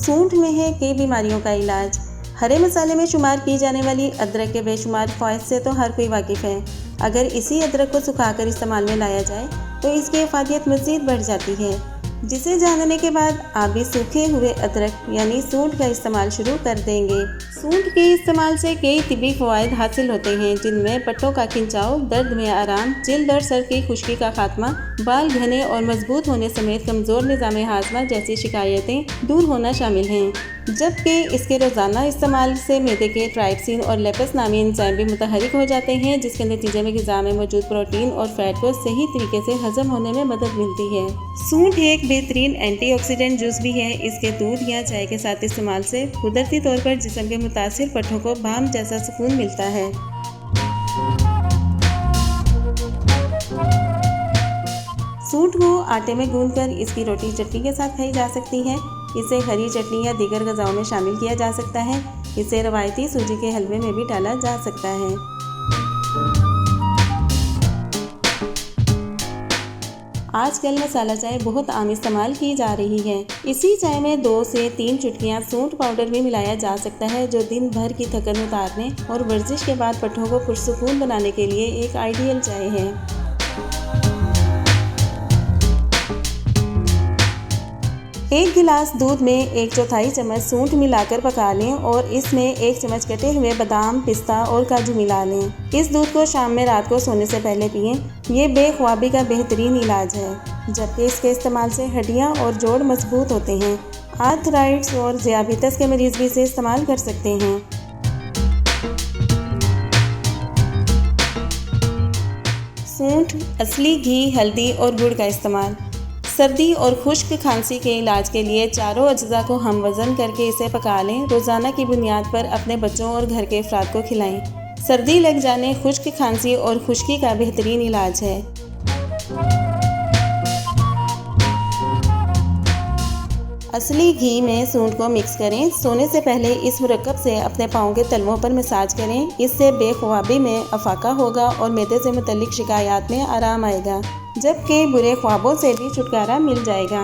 सूंठ में है कई बीमारियों का इलाज। हरे मसाले में शुमार की जाने वाली अदरक के बेशुमार फ़वाइद से तो हर कोई वाकिफ़ है। अगर इसी अदरक को सुखाकर इस्तेमाल में लाया जाए तो इसकी अफादियत मज़ीद बढ़ जाती है, जिसे जानने के बाद आप भी सूखे हुए अदरक यानी सूंठ का इस्तेमाल शुरू कर देंगे। सूंठ के इस्तेमाल से कई तिब्बी फ़वाइद हासिल होते हैं, जिनमें पट्टों का खिंचाव, दर्द में आराम, जिल्द और सर की खुश्की का खात्मा, बाल घने और मजबूत होने समेत कमज़ोर निज़ाम हाज़मा जैसी शिकायतें दूर होना शामिल हैं। जबकि इसके रोज़ाना इस्तेमाल से मैदे के ट्राइप्सिन और लेपस नामी एंजाइम भी मुतहरिक हो जाते हैं, जिसके नतीजे में ग़िज़ा में मौजूद प्रोटीन और फैट को सही तरीके से हज़म होने में मदद मिलती है। सूंठ एक बेहतरीन एंटीऑक्सीडेंट जूस भी है। इसके दूध या चाय के साथ इस्तेमाल से कुदरती तौर पर जिस्म के मुतासिर पट्टों को बाम जैसा सुकून मिलता है। सूंठ को आटे में गूंथकर इसकी रोटी चटनी के साथ खाई जा सकती है। इसे हरी चटनी या दीगर ग़िज़ाओं में शामिल किया जा सकता है। इसे रवायती सूजी के हलवे में भी डाला जा सकता है। आजकल मसाला चाय बहुत आम इस्तेमाल की जा रही है। इसी चाय में 2 से 3 चुटकियाँ सूंठ पाउडर भी मिलाया जा सकता है, जो दिन भर की थकन उतारने और वर्जिश के बाद पट्टों को पुरसुकून बनाने के लिए एक आइडियल चाय है। एक गिलास दूध में 1/4 चम्मच सूंठ मिलाकर पका लें और इसमें 1 चम्मच कटे हुए बादाम, पिस्ता और काजू मिला लें। इस दूध को शाम में रात को सोने से पहले पिएं। ये बेख्वाबी का बेहतरीन इलाज है, जबकि इसके इस्तेमाल से हड्डियां और जोड़ मजबूत होते हैं। आर्थराइटिस और ज़ियाबितस के मरीज़ भी इसे इस्तेमाल कर सकते हैं। सूंठ, असली घी, हल्दी और गुड़ का इस्तेमाल। सर्दी और खुश्क खांसी के इलाज के लिए चारों अज्जा को हम वज़न करके इसे पका लें। रोज़ाना की बुनियाद पर अपने बच्चों और घर के अफराद को खिलाएं। सर्दी लग जाने, खुश्क खांसी और खुश्की का बेहतरीन इलाज है। असली घी में सूंठ को मिक्स करें। सोने से पहले इस मुरक्कब से अपने पाँव के तलवों पर मसाज करें। इससे बेख्वाबी में अफाका होगा और मैदे से मुतल्लिक शिकायत में आराम आएगा, जबकि बुरे ख्वाबों से भी छुटकारा मिल जाएगा।